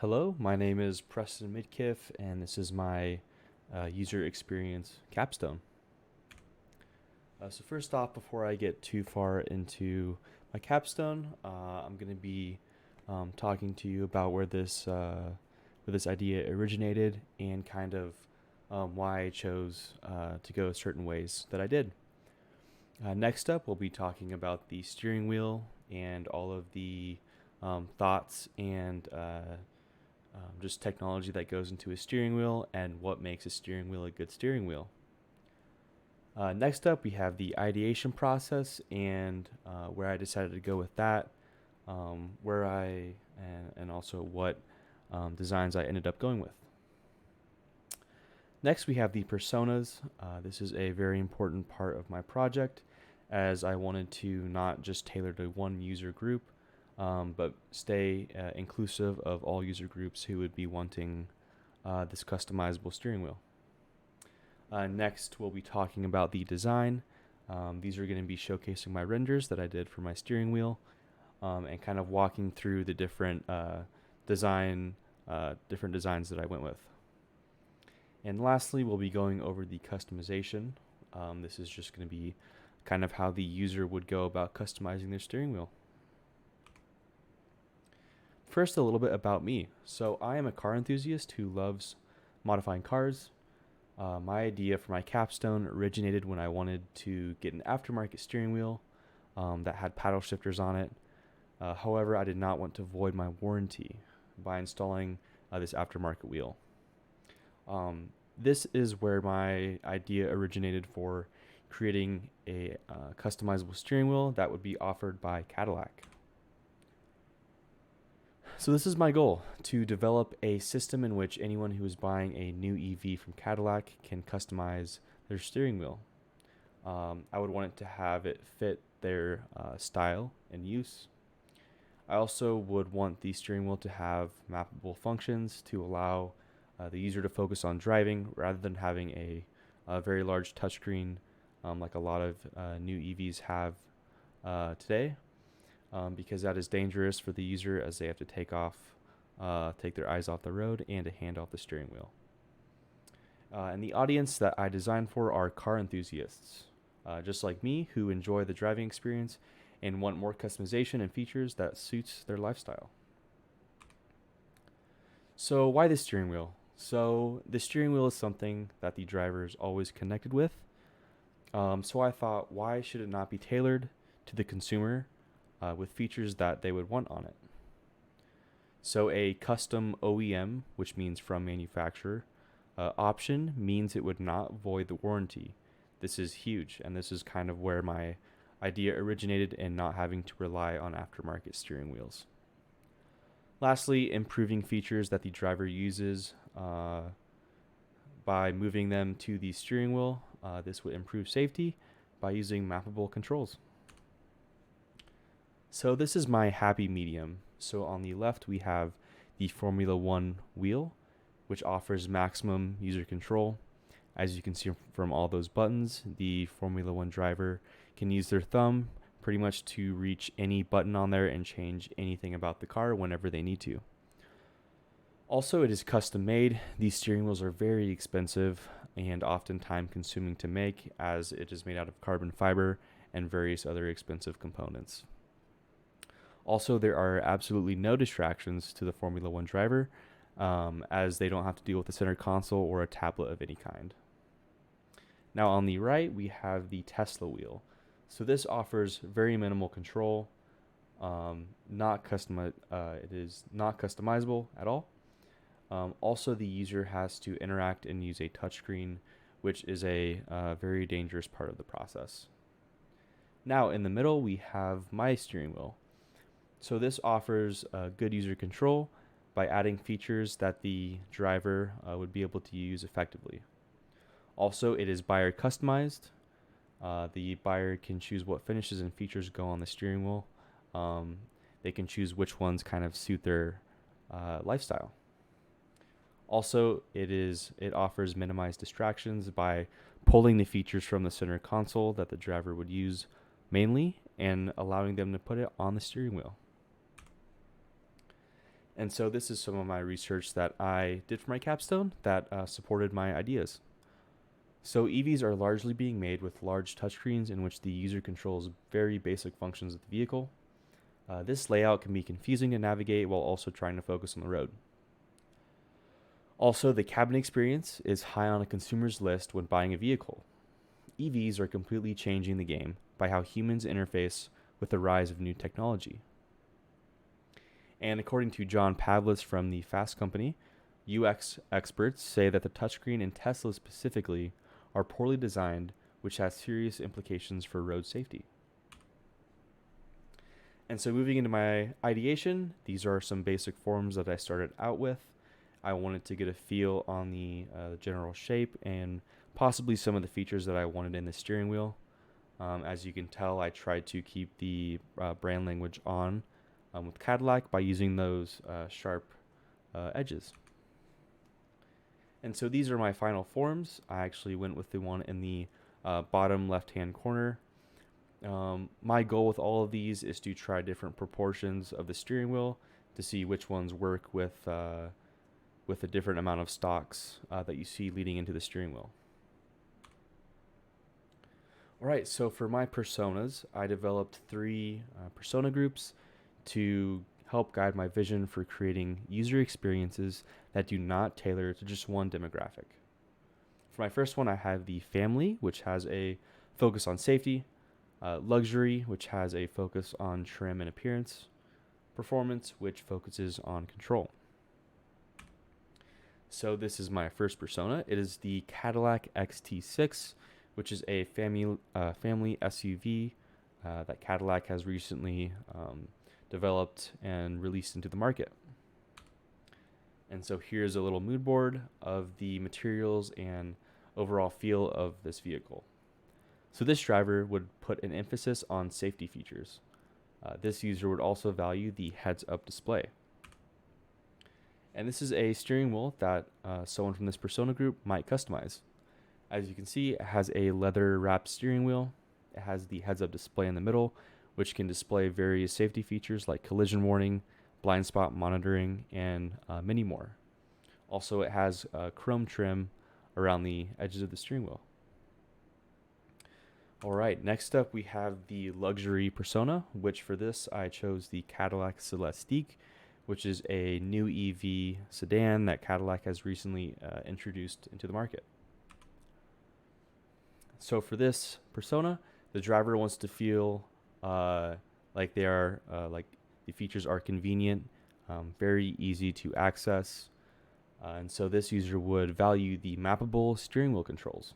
Hello, my name is Preston Midkiff, and this is my user experience capstone. So first off, before I get too far into my capstone, I'm going to be talking to you about where this idea originated and kind of why I chose to go certain ways that I did. Next up, we'll be talking about the steering wheel and all of the thoughts and just technology that goes into a steering wheel and what makes a steering wheel a good steering wheel. Next up, we have the ideation process and where I decided to go with that, and also what designs I ended up going with. Next, we have the personas. This is a very important part of my project as I wanted to not just tailor to one user group, but stay inclusive of all user groups who would be wanting this customizable steering wheel. Next, we'll be talking about the design. These are going to be showcasing my renders that I did for my steering wheel, and kind of walking through the different designs that I went with. And lastly, we'll be going over the customization. This is just going to be kind of how the user would go about customizing their steering wheel. First, a little bit about me. So I am a car enthusiast who loves modifying cars. My idea for my capstone originated when I wanted to get an aftermarket steering wheel that had paddle shifters on it. However, I did not want to void my warranty by installing this aftermarket wheel. This is where my idea originated for creating a customizable steering wheel that would be offered by Cadillac. So this is my goal, to develop a system in which anyone who is buying a new EV from Cadillac can customize their steering wheel. I would want it to have it fit their style and use. I also would want the steering wheel to have mappable functions to allow the user to focus on driving rather than having a very large touchscreen like a lot of new EVs have today. Because that is dangerous for the user as they have to take their eyes off the road and to hand off the steering wheel. And the audience that I designed for are car enthusiasts, just like me, who enjoy the driving experience and want more customization and features that suits their lifestyle. So why the steering wheel? So the steering wheel is something that the driver is always connected with. So I thought, why should it not be tailored to the consumer with features that they would want on it? So a custom OEM, which means from manufacturer, option means it would not void the warranty. This is huge, and this is kind of where my idea originated in not having to rely on aftermarket steering wheels. Lastly, improving features that the driver uses by moving them to the steering wheel. This would improve safety by using mappable controls. So this is my happy medium. So on the left, we have the Formula One wheel, which offers maximum user control. As you can see from all those buttons, the Formula One driver can use their thumb pretty much to reach any button on there and change anything about the car whenever they need to. Also, it is custom made. These steering wheels are very expensive and often time consuming to make, as it is made out of carbon fiber and various other expensive components. Also, there are absolutely no distractions to the Formula One driver, as they don't have to deal with a center console or a tablet of any kind. Now on the right, we have the Tesla wheel. So this offers very minimal control. It is not customizable at all. Also, the user has to interact and use a touchscreen, which is a very dangerous part of the process. Now in the middle, we have my steering wheel. So this offers good user control by adding features that the driver would be able to use effectively. Also, it is buyer customized. The buyer can choose what finishes and features go on the steering wheel. They can choose which ones kind of suit their lifestyle. Also, it offers minimized distractions by pulling the features from the center console that the driver would use mainly and allowing them to put it on the steering wheel. And so this is some of my research that I did for my capstone that supported my ideas. So EVs are largely being made with large touchscreens in which the user controls very basic functions of the vehicle. This layout can be confusing to navigate while also trying to focus on the road. Also, the cabin experience is high on a consumer's list when buying a vehicle. EVs are completely changing the game by how humans interface with the rise of new technology. And according to John Pavlis from the Fast Company, UX experts say that the touchscreen in Tesla specifically are poorly designed, which has serious implications for road safety. And so moving into my ideation, these are some basic forms that I started out with. I wanted to get a feel on the general shape and possibly some of the features that I wanted in the steering wheel. As you can tell, I tried to keep the brand language on with Cadillac by using those sharp edges. And so these are my final forms. I actually went with the one in the bottom left-hand corner. My goal with all of these is to try different proportions of the steering wheel to see which ones work with a different amount of stalks that you see leading into the steering wheel. All right, so for my personas, I developed 3 persona groups to help guide my vision for creating user experiences that do not tailor to just one demographic. For my first one, I have the family, which has a focus on safety, luxury, which has a focus on trim and appearance, performance, which focuses on control. So this is my first persona. It is the Cadillac XT6, which is a family SUV that Cadillac has recently developed and released into the market. And so here's a little mood board of the materials and overall feel of this vehicle. So this driver would put an emphasis on safety features. This user would also value the heads-up display. And this is a steering wheel that someone from this persona group might customize. As you can see, it has a leather-wrapped steering wheel. It has the heads-up display in the middle, which can display various safety features like collision warning, blind spot monitoring, and many more. Also, it has chrome trim around the edges of the steering wheel. All right, next up we have the luxury persona, which for this I chose the Cadillac Celestiq, which is a new EV sedan that Cadillac has recently introduced into the market. So for this persona, the driver wants to feel like they are like the features are convenient, very easy to access, and so this user would value the mappable steering wheel controls.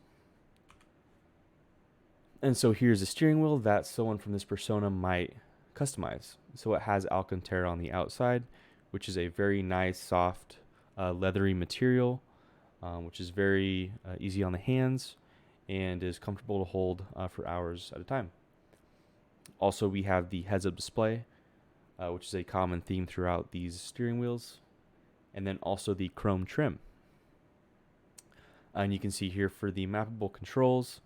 And so here's a steering wheel that someone from this persona might customize. So it has Alcantara on the outside, which is a very nice, soft, leathery material, which is very easy on the hands and is comfortable to hold for hours at a time. Also, we have the heads-up display, which is a common theme throughout these steering wheels, and then also the chrome trim. And you can see here for the mappable controls,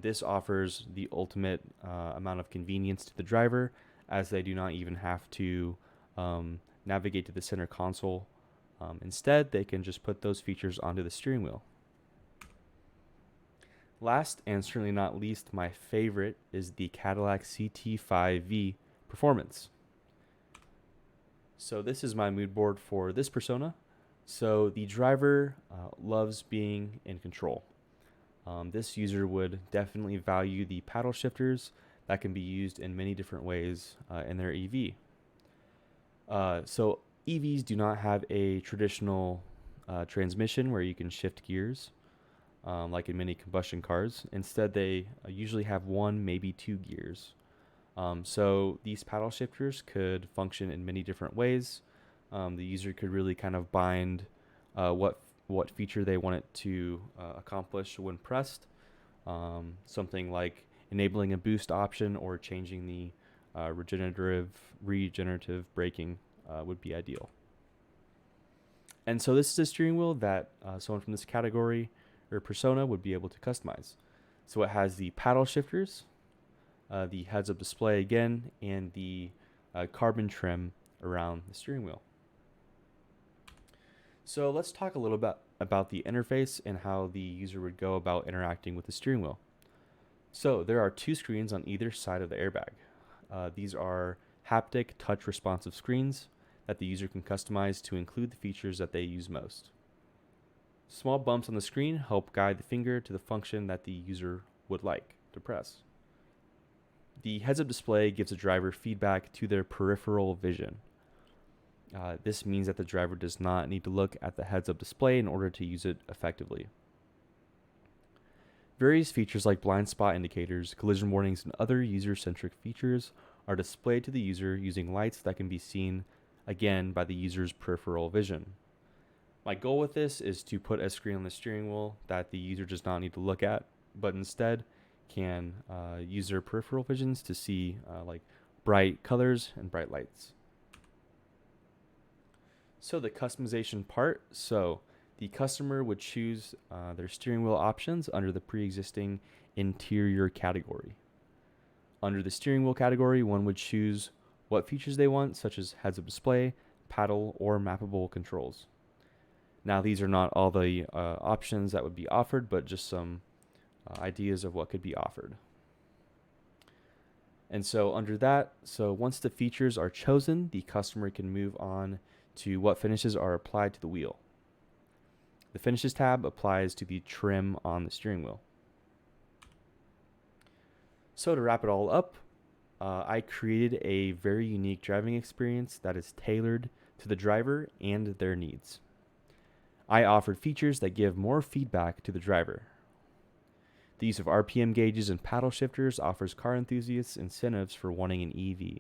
this offers the ultimate amount of convenience to the driver, as they do not even have to navigate to the center console. Instead, they can just put those features onto the steering wheel. Last and certainly not least, my favorite is the Cadillac CT5V Performance. So this is my mood board for this persona. So the driver loves being in control. This user would definitely value the paddle shifters that can be used in many different ways in their EV. So EVs do not have a traditional transmission where you can shift gears like in many combustion cars. Instead, they usually have 1, maybe 2 gears. So these paddle shifters could function in many different ways. The user could really kind of bind what feature they want it to accomplish when pressed. Something like enabling a boost option or changing the regenerative braking would be ideal. And so this is a steering wheel that someone from this category or persona would be able to customize. So it has the paddle shifters, the heads-up display again, and the carbon trim around the steering wheel. So let's talk a little bit about the interface and how the user would go about interacting with the steering wheel. So there are two screens on either side of the airbag. These are haptic touch responsive screens that the user can customize to include the features that they use most. Small bumps on the screen help guide the finger to the function that the user would like to press. The heads-up display gives the driver feedback to their peripheral vision. This means that the driver does not need to look at the heads-up display in order to use it effectively. Various features like blind spot indicators, collision warnings, and other user-centric features are displayed to the user using lights that can be seen, again, by the user's peripheral vision. My goal with this is to put a screen on the steering wheel that the user does not need to look at, but instead can use their peripheral visions to see like bright colors and bright lights. So the customization part, so the customer would choose their steering wheel options under the pre-existing interior category. Under the steering wheel category, one would choose what features they want, such as heads-up display, paddle, or mappable controls. Now, these are not all the options that would be offered, but just some ideas of what could be offered. And so under that, so once the features are chosen, the customer can move on to what finishes are applied to the wheel. The Finishes tab applies to the trim on the steering wheel. So to wrap it all up, I created a very unique driving experience that is tailored to the driver and their needs. I offered features that give more feedback to the driver. The use of RPM gauges and paddle shifters offers car enthusiasts incentives for wanting an EV.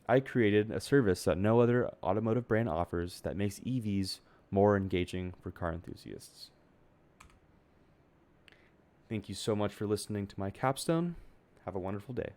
I created a service that no other automotive brand offers that makes EVs more engaging for car enthusiasts. Thank you so much for listening to my capstone. Have a wonderful day.